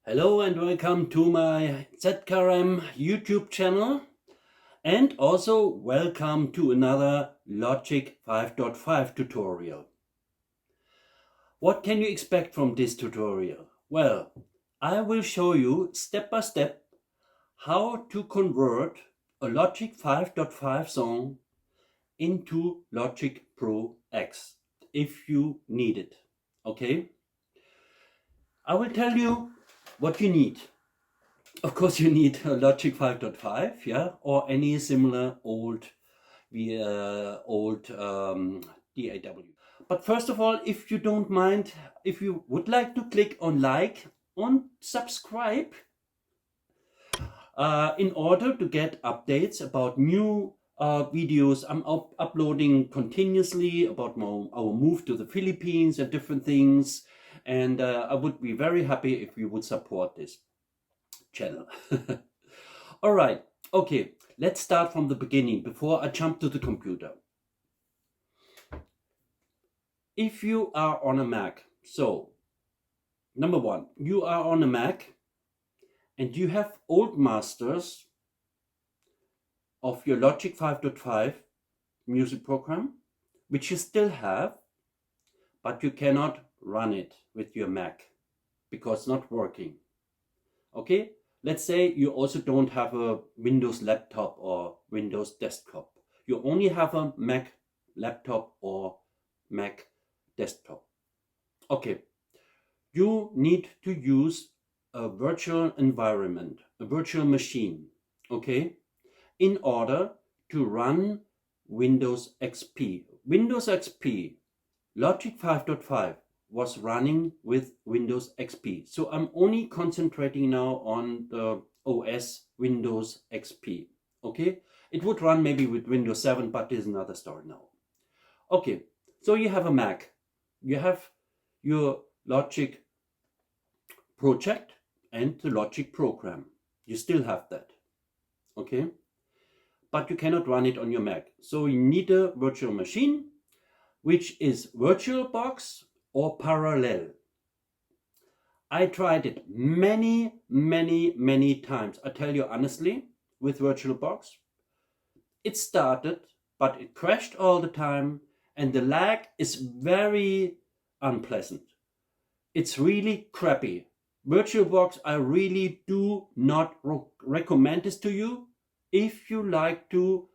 Hello and welcome to my zcarm YouTube channel, and also welcome to another Logic 5.5 tutorial. What can you expect from this tutorial? Well, I will show you step by step how to convert a Logic 5.5 song into Logic Pro X if you need it. Okay? I will tell you what you need. Of course, you need a Logic 5.5, yeah, or any similar old DAW. But first of all, if you don't mind, if you would like to click on like and subscribe in order to get updates about new videos I'm uploading continuously about our move to the Philippines and different things. And I would be very happy if you would support this channel. All right, okay, let's start from the beginning before I jump to the computer. If you are on a Mac, so number one, you are on a Mac and you have old masters of your Logic 5.5 music program, which you still have, but you cannot run it with your Mac because it's not working. Okay, let's say you also don't have a Windows laptop or Windows desktop. You only have a Mac laptop or Mac desktop. Okay, you need to use a virtual environment, a virtual machine, okay, in order to run Windows XP. Windows XP, Logic 5.5 was running with Windows XP. So I'm only concentrating now on the OS Windows XP, okay? It would run maybe with Windows 7, but this is another story now. Okay, so you have a Mac. You have your Logic project and the Logic program. You still have that, okay? But you cannot run it on your Mac. So you need a virtual machine, which is VirtualBox or Parallel. I tried it many times. I tell you honestly, with VirtualBox, it started, but it crashed all the time, and the lag is very unpleasant. It's really crappy. VirtualBox, I really do not recommend this to you if you like to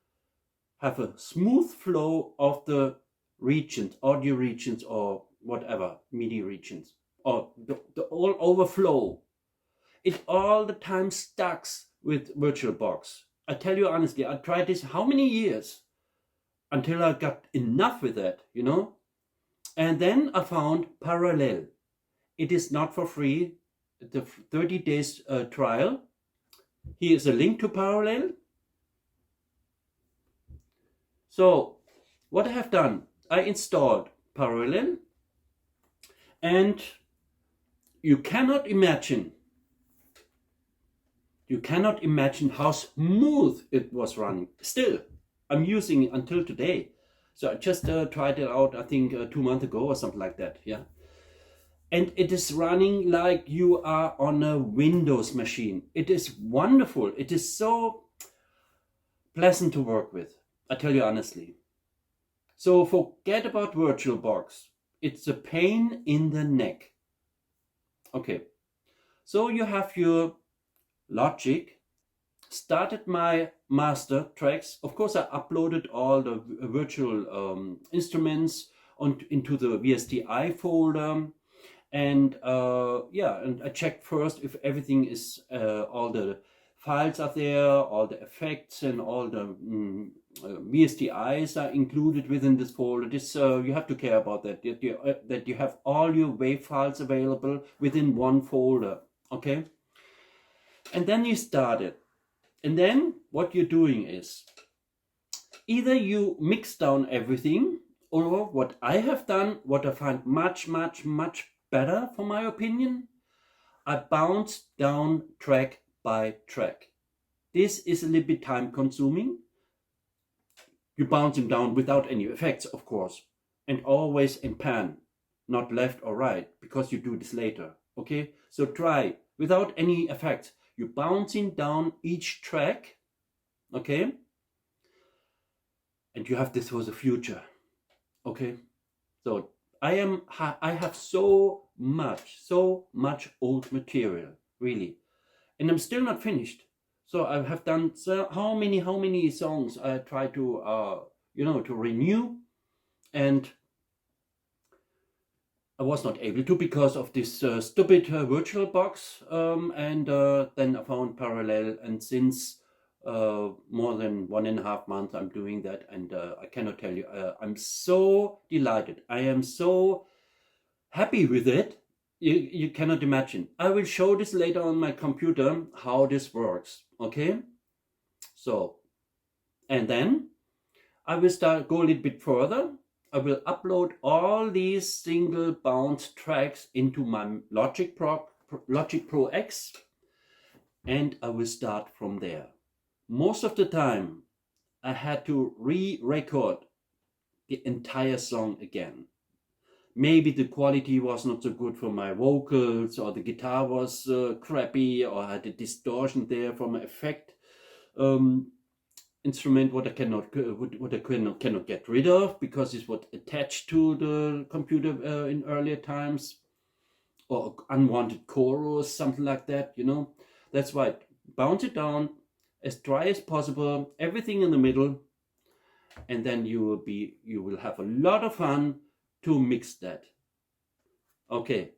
have a smooth flow of the regions, audio regions, or whatever, MIDI regions, or the all overflow. It all the time stucks with VirtualBox. I tell you honestly, I tried this how many years until I got enough with that, you know? And then I found Parallel. It is not for free, the 30 days trial. Here is a link to Parallel. So what I have done, I installed Parallel, and you cannot imagine how smooth it was running. Still, I'm using it until today. So I just tried it out, I think 2 months ago or something like that, yeah. And it is running like you are on a Windows machine. It is wonderful. It is so pleasant to work with, I tell you honestly. So forget about VirtualBox. It's a pain in the neck. Okay, so you have your Logic. Started my master tracks. Of course, I uploaded all the virtual instruments into the VSTI folder. And yeah, and I checked first if everything is, all the files are there, all the effects and all the VSTIs are included within this folder. This you have to care about that you have all your WAV files available within one folder, okay? And then you start it. And then what you're doing is either you mix down everything, or what I have done, what I find much better for my opinion, I bounce down track by track. This is a little bit time consuming. You bounce them down without any effects, of course, and always in pan, not left or right, because you do this later, okay? So try without any effects. You're bouncing down each track, okay? And you have this for the future, okay? So I have so much old material, really, and I'm still not finished. So I have done how many songs I try to to renew, and I was not able to because of this stupid virtual box, and then I found Parallel, and since more than 1.5 months I'm doing that, and I cannot tell you, I'm so delighted. I am so happy with it. You cannot imagine. I will show this later on my computer how this works, okay? So, and then I will go a little bit further. I will upload all these single bound tracks into my Logic Pro X, and I will start from there. Most of the time I had to re-record the entire song again. Maybe the quality was not so good for my vocals, or the guitar was crappy, or I had a distortion there from an effect instrument what I cannot get rid of because it's what attached to the computer in earlier times, or unwanted chorus, something like that, you know. That's why bounce it down as dry as possible, everything in the middle, and then you will have a lot of fun to mix that. Okay,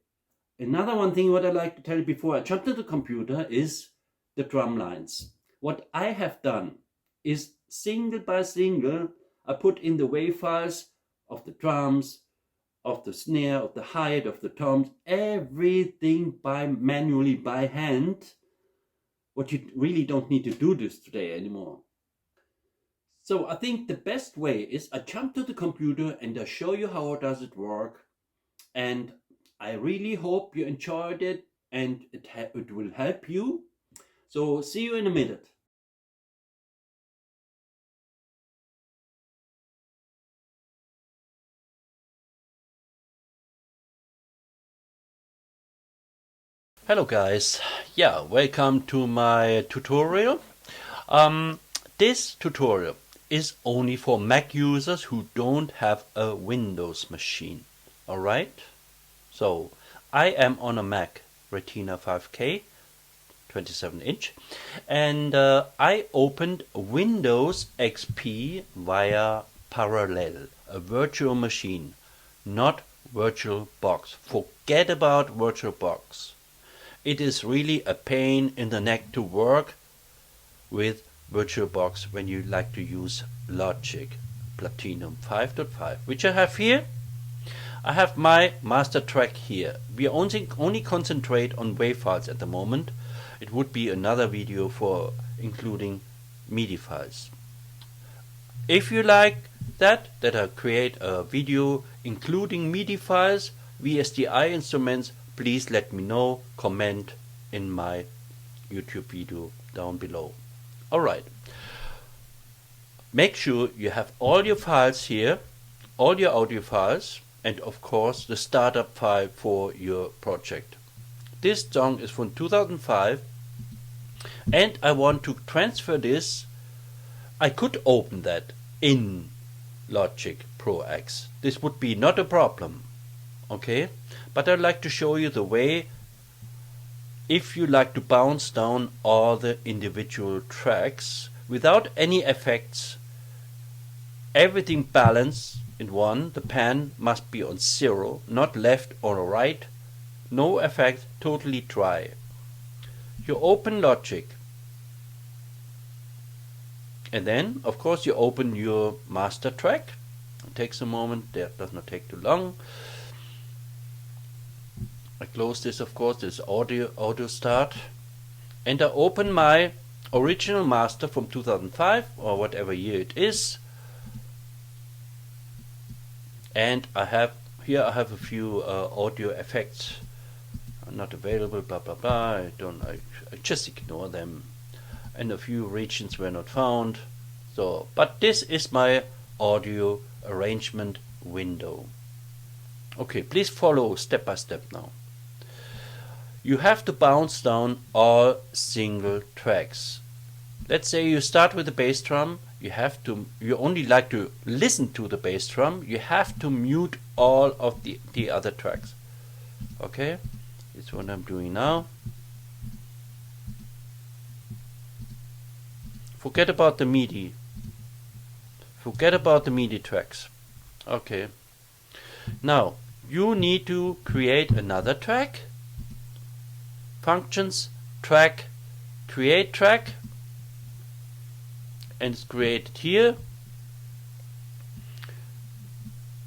another one thing what I like to tell you before I jump to the computer is the drum lines. What I have done is single by single, I put in the wave files of the drums, of the snare, of the hi-hat, of the toms, everything manually by hand. What you really don't need to do this today anymore. So I think the best way is I jump to the computer and I show you how does it work. And I really hope you enjoyed it and it will help you. So see you in a minute. Hello guys, yeah, welcome to my tutorial. This tutorial is only for Mac users who don't have a Windows machine. Alright, so I am on a Mac Retina 5K 27-inch, and I opened Windows XP via Parallel, a virtual machine, not VirtualBox. Forget about VirtualBox. It is really a pain in the neck to work with VirtualBox when you like to use Logic Platinum 5.5, which I have here. I have my master track here. We only concentrate on wave files at the moment. It would be another video for including MIDI files. If you like that I create a video including MIDI files, VSDI instruments, please let me know, comment in my YouTube video down below. Alright, make sure you have all your files here, all your audio files, and of course the startup file for your project. This song is from 2005 and I want to transfer this. I could open that in Logic Pro X. This would be not a problem. Okay, but I'd like to show you the way if you like to bounce down all the individual tracks without any effects, everything balanced in one. The pan must be on 0, not left or right, no effect, totally dry. You open Logic, and then of course you open your master track. It takes a moment, that does not take too long. I close this, of course, this audio start, and I open my original master from 2005 or whatever year it is, and I have a few audio effects not available, blah blah blah. I just ignore them, and a few regions were not found. So, but this is my audio arrangement window. Okay, please follow step by step now. you have to bounce down all single tracks. Let's say you start with the bass drum, you only like to listen to the bass drum, you have to mute all of the other tracks. Okay, it's what I'm doing now. Forget about the MIDI. Forget about the MIDI tracks. Okay. Now, you need to create another track. Functions, track, create track. And it's created here.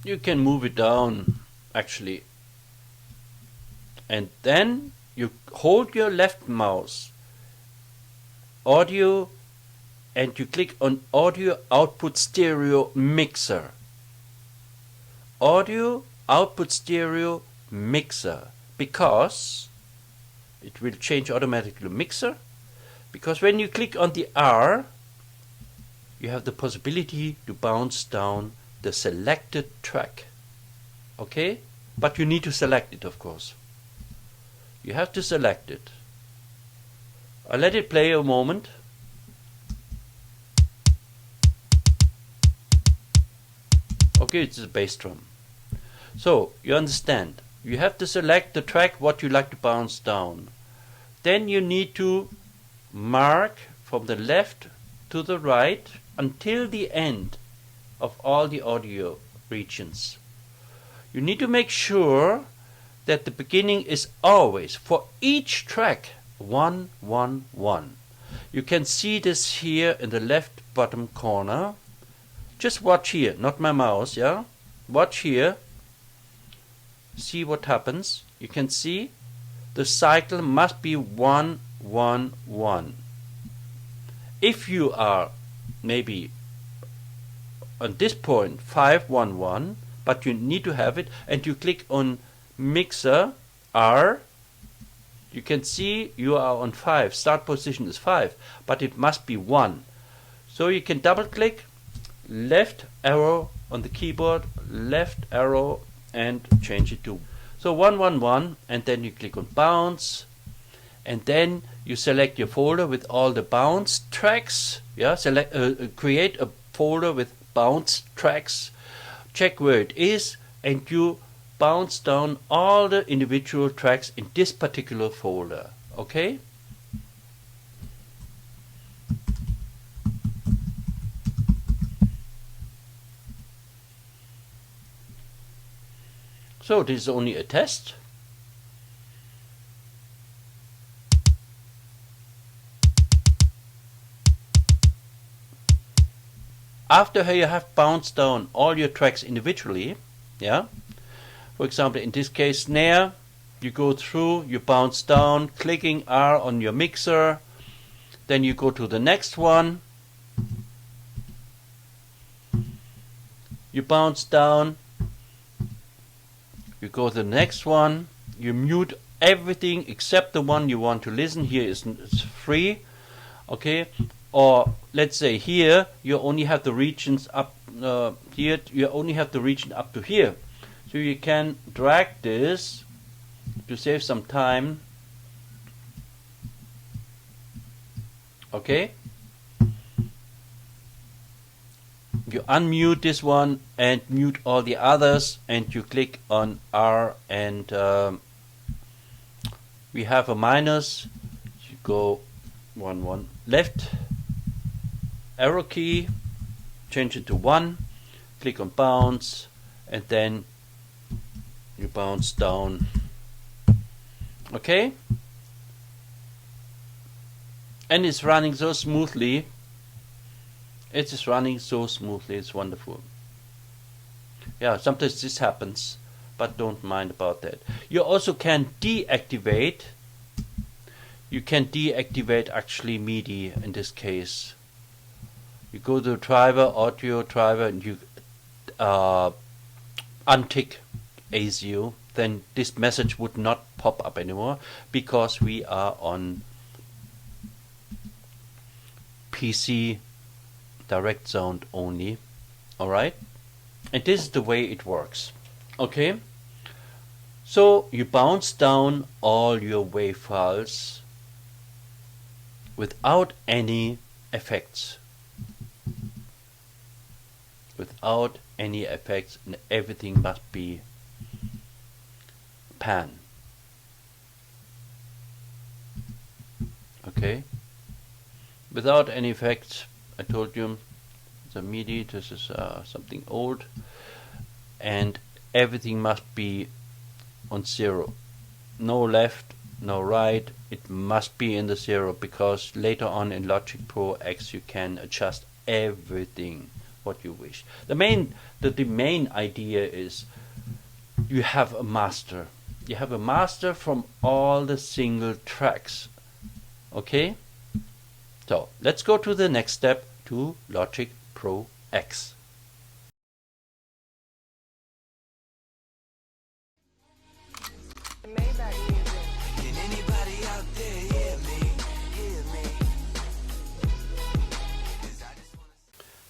You can move it down, actually. And then you hold your left mouse, audio, and you click on Audio Output Stereo Mixer. Audio Output Stereo Mixer, because it will change automatically to mixer, because when you click on the R, you have the possibility to bounce down the selected track. Okay? But you need to select it, of course. You have to select it. I'll let it play a moment. Okay, it's a bass drum. So, you understand. You have to select the track what you like to bounce down. Then you need to mark from the left to the right until the end of all the audio regions. You need to make sure that the beginning is always, for each track, 1, 1, 1. You can see this here in the left bottom corner. Just watch here, not my mouse, yeah? Watch here. See what happens. You can see the cycle must be 1, 1, 1. If you are maybe on this point 5, 1, 1, but you need to have it, and you click on Mixer R, you can see you are on 5. Start position is 5, but it must be 1. So you can double click, left arrow on the keyboard, left arrow, and change it to. So 1, 1, 1, and then you click on bounce, and then you select your folder with all the bounce tracks. Yeah, create a folder with bounce tracks, check where it is, and you bounce down all the individual tracks in this particular folder. Okay? So this is only a test. After you have bounced down all your tracks individually, yeah, for example in this case snare, you go through, you bounce down, clicking R on your mixer, then you go to the next one, you bounce down, you go to the next one, you mute everything except the one you want to listen. Here is free, okay? Or let's say here you only have the regions up here. You only have the region up to here, so you can drag this to save some time. Okay. You unmute this one and mute all the others, and you click on R, and we have a minus. You go 1, 1 left arrow key, change it to 1, click on bounce, and then you bounce down. Okay, and it's running so smoothly. It is running so smoothly, it's wonderful. Yeah, sometimes this happens, but don't mind about that. You also can deactivate. You can deactivate actually MIDI in this case. You go to driver, audio driver, and you untick ASIO. Then this message would not pop up anymore, because we are on PC direct sound only. Alright, and this is the way it works. Okay, So you bounce down all your wave files without any effects. Without any effects, and everything must be pan. Okay? Without any effects, I told you, the MIDI, this is something old, and everything must be on 0. No left, no right, it must be in the 0, because later on in Logic Pro X you can adjust everything what you wish. The main idea is you have a master. You have a master from all the single tracks. Okay? So let's go to the next step, to Logic Pro X.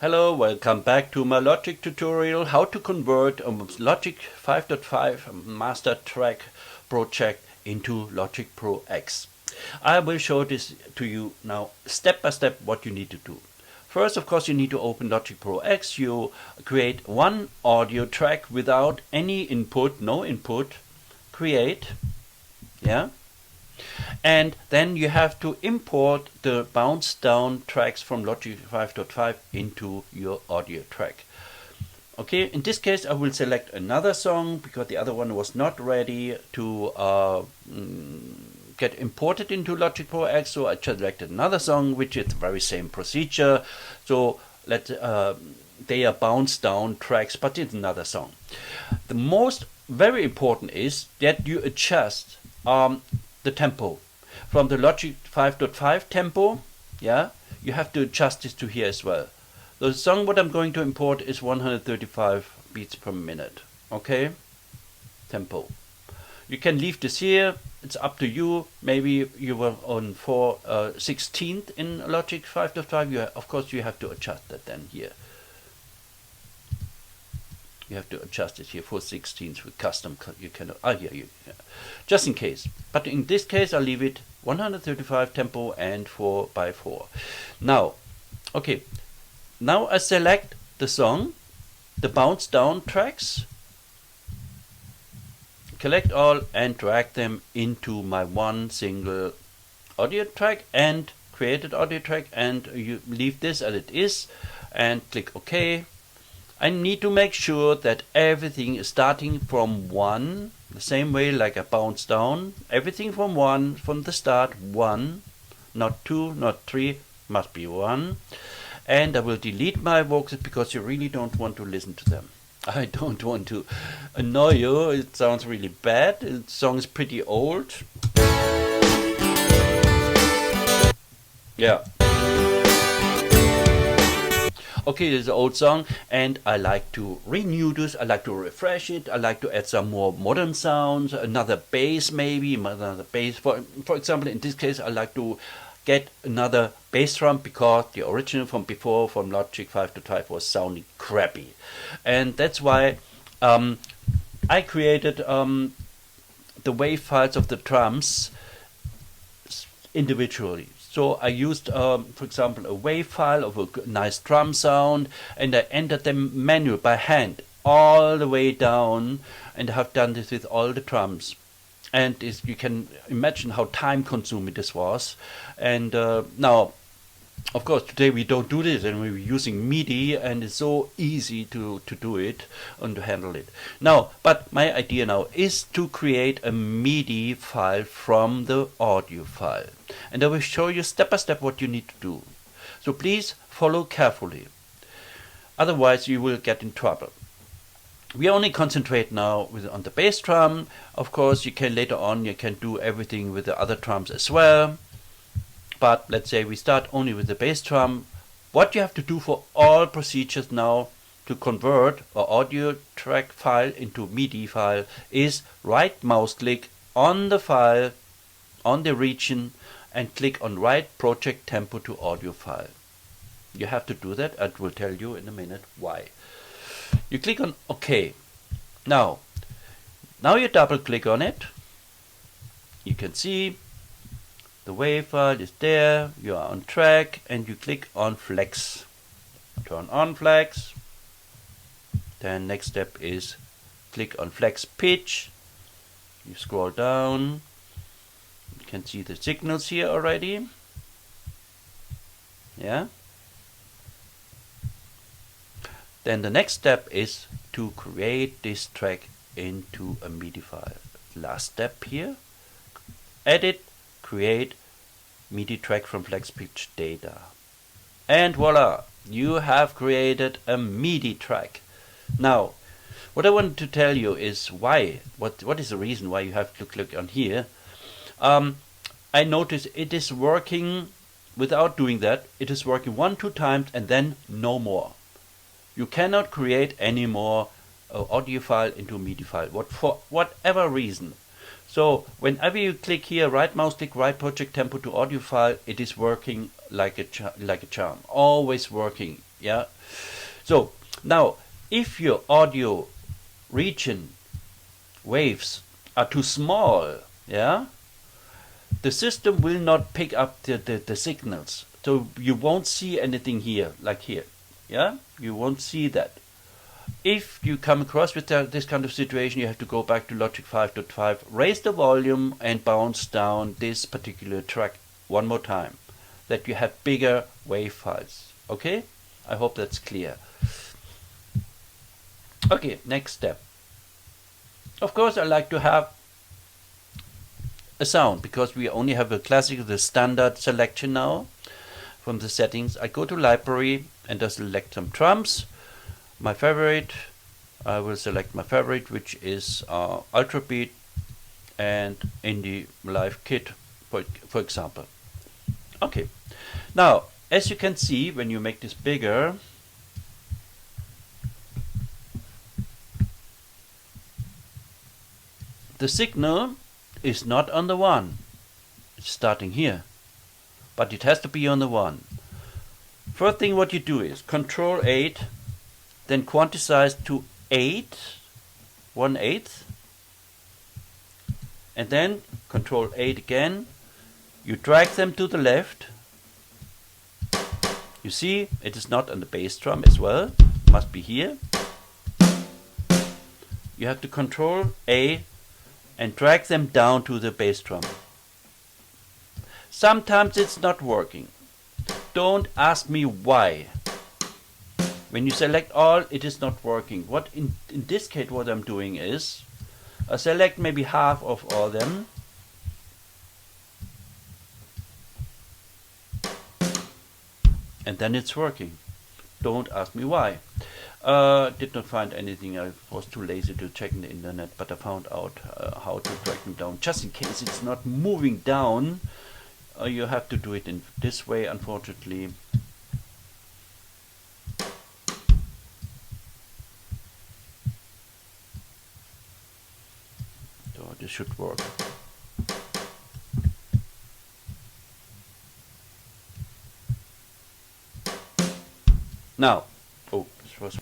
Hello, welcome back to my Logic tutorial, how to convert a Logic 5.5 master track project into Logic Pro X. I will show this to you now step by step what you need to do. First, of course, you need to open Logic Pro X. You create one audio track without any input, no input. Create, yeah. And then you have to import the bounce down tracks from Logic 5.5 into your audio track. Okay, in this case I will select another song because the other one was not ready to get imported into Logic Pro X, so I selected another song which is the very same procedure. So they are bounce down tracks, but it's another song. The most very important is that you adjust the tempo from the Logic 5.5 tempo. Yeah, you have to adjust this to here as well. The song what I'm going to import is 135 beats per minute. Okay, tempo. You can leave this here, it's up to you. Maybe you were on 4/16 in Logic 5.5. Of course you have to adjust that then here. You have to adjust it here, 4/16 with custom. You can here, just in case. But in this case, I'll leave it 135 tempo and 4/4. Now, okay. Now I select the song, the bounce down tracks, collect all and drag them into my one single audio track and created audio track, and you leave this as it is and click OK. I need to make sure that everything is starting from 1, the same way like a bounce down. Everything from 1, from the start, 1, not 2, not 3, must be 1. And I will delete my vocals because you really don't want to listen to them. I don't want to annoy you, it sounds really bad, the song is pretty old. Yeah. Okay, this is an old song and I like to renew this, I like to refresh it, I like to add some more modern sounds, another bass maybe, another bass. For example, in this case I like to get another bass drum because the original from before from Logic 5.5 was sounding crappy. And that's why I created the wave files of the drums individually. So I used, for example, a wave file of a nice drum sound, and I entered them manually by hand all the way down, and I have done this with all the drums. And you can imagine how time consuming this was. And now, of course, today we don't do this, and we're using MIDI, and it's so easy to do it and to handle it. Now, but my idea now is to create a MIDI file from the audio file. And I will show you step by step what you need to do. So please follow carefully. Otherwise, you will get in trouble. We only concentrate now on the bass drum. Of course, you can later on, you can do everything with the other drums as well. But let's say we start only with the bass drum. What you have to do for all procedures now to convert an audio track file into MIDI file is right mouse click on the file, on the region, and click on Write Project Tempo to Audio File. You have to do that. I will tell you in a minute why. You click on OK. Now, Now you double click on it. You can see the wave file is there, you are on track, and you click on flex. Turn on flex. Then next step is click on flex pitch. You scroll down. You can see the signals here already. Yeah. Then the next step is to create this track into a MIDI file. Last step here. Edit, create MIDI track from flex pitch data. And voila, you have created a MIDI track. Now, what I wanted to tell you is why. What is the reason why you have to click on here? I notice it is working without doing that. It is working 1-2 times and then no more. You cannot create any more audio file into a MIDI file, for whatever reason. So whenever you click here, right mouse click, right project tempo to audio file, it is working like a charm, always working. Yeah. So now, if your audio region waves are too small, yeah, the system will not pick up the signals. So you won't see anything here, like here. Yeah, you won't see that. If you come across with this kind of situation, you have to go back to Logic 5.5, raise the volume and bounce down this particular track one more time, that you have bigger wave files. Okay, I hope that's clear. Okay, next step. Of course, I like to have a sound, because we only have a classic, the standard selection now. From the settings, I go to library and I select some drums. My favorite, I will select my favorite, which is Ultra Beat and Indie Live Kit, for example. Okay, now as you can see, when you make this bigger, the signal is not on the 1. It's starting here, but it has to be on the 1. First thing what you do is Control 8, then quantize to 1/8, and then Control 8 again. You drag them to the left. You see, it is not on the bass drum as well. It must be here. You have to Control A and drag them down to the bass drum. Sometimes it's not working. Don't ask me why. When you select all, it is not working. What in this case, what I'm doing is, I select maybe half of all them. And then it's working. Don't ask me why. Did not find anything. I was too lazy to check in the internet, but I found out how to drag them down. Just in case it's not moving down, you have to do it in this way, unfortunately. So this should work. Now, oh, this was a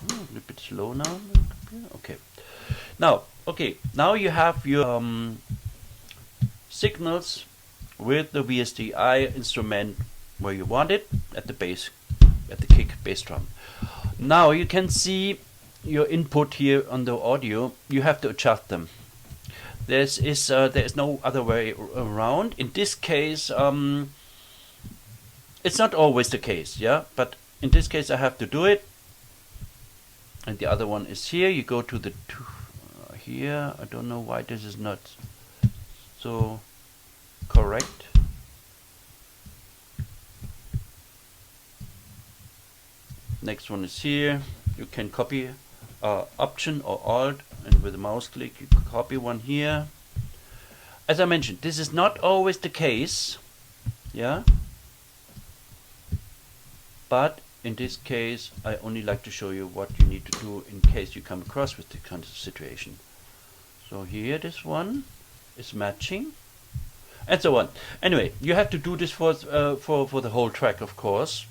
little bit slow now. Okay. Now, now you have your signals with the VSDI instrument where you want it, at the bass, at the kick bass drum. Now you can see your input here on the audio. You have to adjust them. There is no other way around. In this case, it's not always the case, yeah, but in this case I have to do it. And the other one is here. You go to the here. I don't know why this is not so correct. Next one is here. You can copy Option or Alt, and with a mouse click you copy one here. As I mentioned, this is not always the case, yeah, but in this case I only like to show you what you need to do in case you come across with this kind of situation. So here this one is matching and so on. Anyway, you have to do this for the whole track, of course.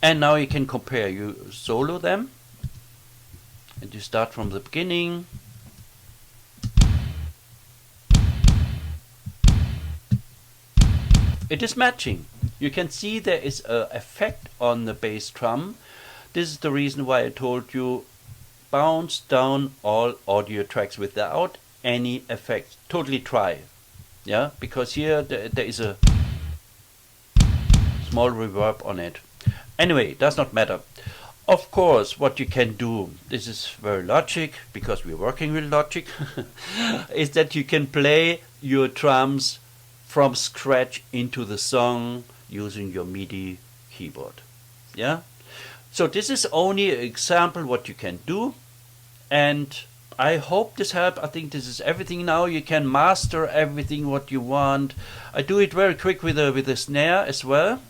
And now you can compare. You solo them and you start from the beginning. It is matching. You can see there is an effect on the bass drum. This is the reason why I told you bounce down all audio tracks without any effect. Totally try. Yeah, because here there is a small reverb on it. Anyway, does not matter. Of course, what you can do, this is very logic, because we're working with logic, is that you can play your drums from scratch into the song using your MIDI keyboard. Yeah? So this is only an example what you can do, and I hope this helped. I think this is everything now. You can master everything what you want. I do it very quick with a snare as well.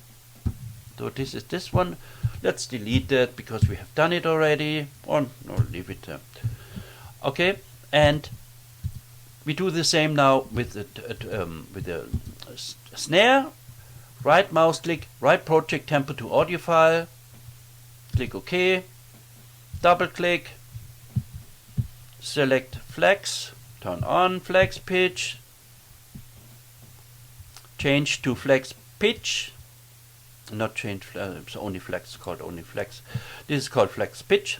So this is this one. Let's delete that because we have done it already. Or no, leave it there. Okay, and we do the same now with the snare. Right mouse click, right project tempo to audio file. Click OK. Double click. Select flex. Turn on flex pitch. Change to flex pitch. Not change, it's only flex, called only flex. This is called flex pitch.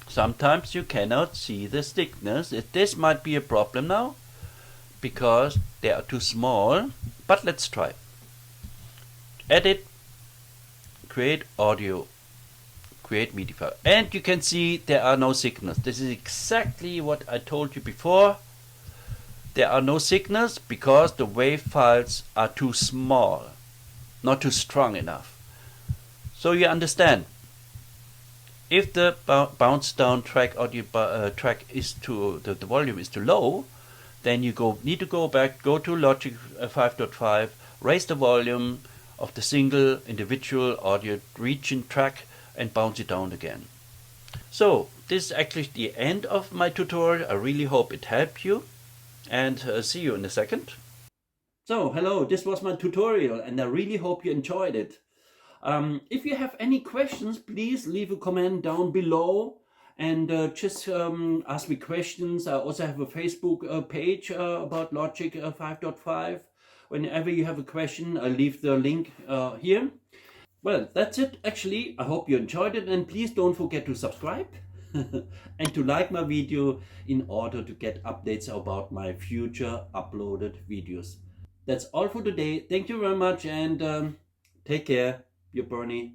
Sometimes you cannot see the thickness. This might be a problem now because they are too small, but let's try. Edit, create audio, create MIDI file, and you can see there are no signals. This is exactly what I told you before. There are no signals because the wave files are too small, not too strong enough. So you understand, if the bounce down track audio track is too, the volume is too low, then you need to go back, go to Logic 5.5, raise the volume of the single individual audio region track and bounce it down again. So this is actually the end of my tutorial. I really hope it helped you. And see you in a second. So, hello, this was my tutorial and I really hope you enjoyed it. If you have any questions, please leave a comment down below and just ask me questions. I also have a Facebook page about Logic 5.5. Whenever you have a question, I'll leave the link here. Well, that's it actually. I hope you enjoyed it and please don't forget to subscribe. And to like my video in order to get updates about my future uploaded videos. That's all for today. Thank you very much and take care. Your Bernie.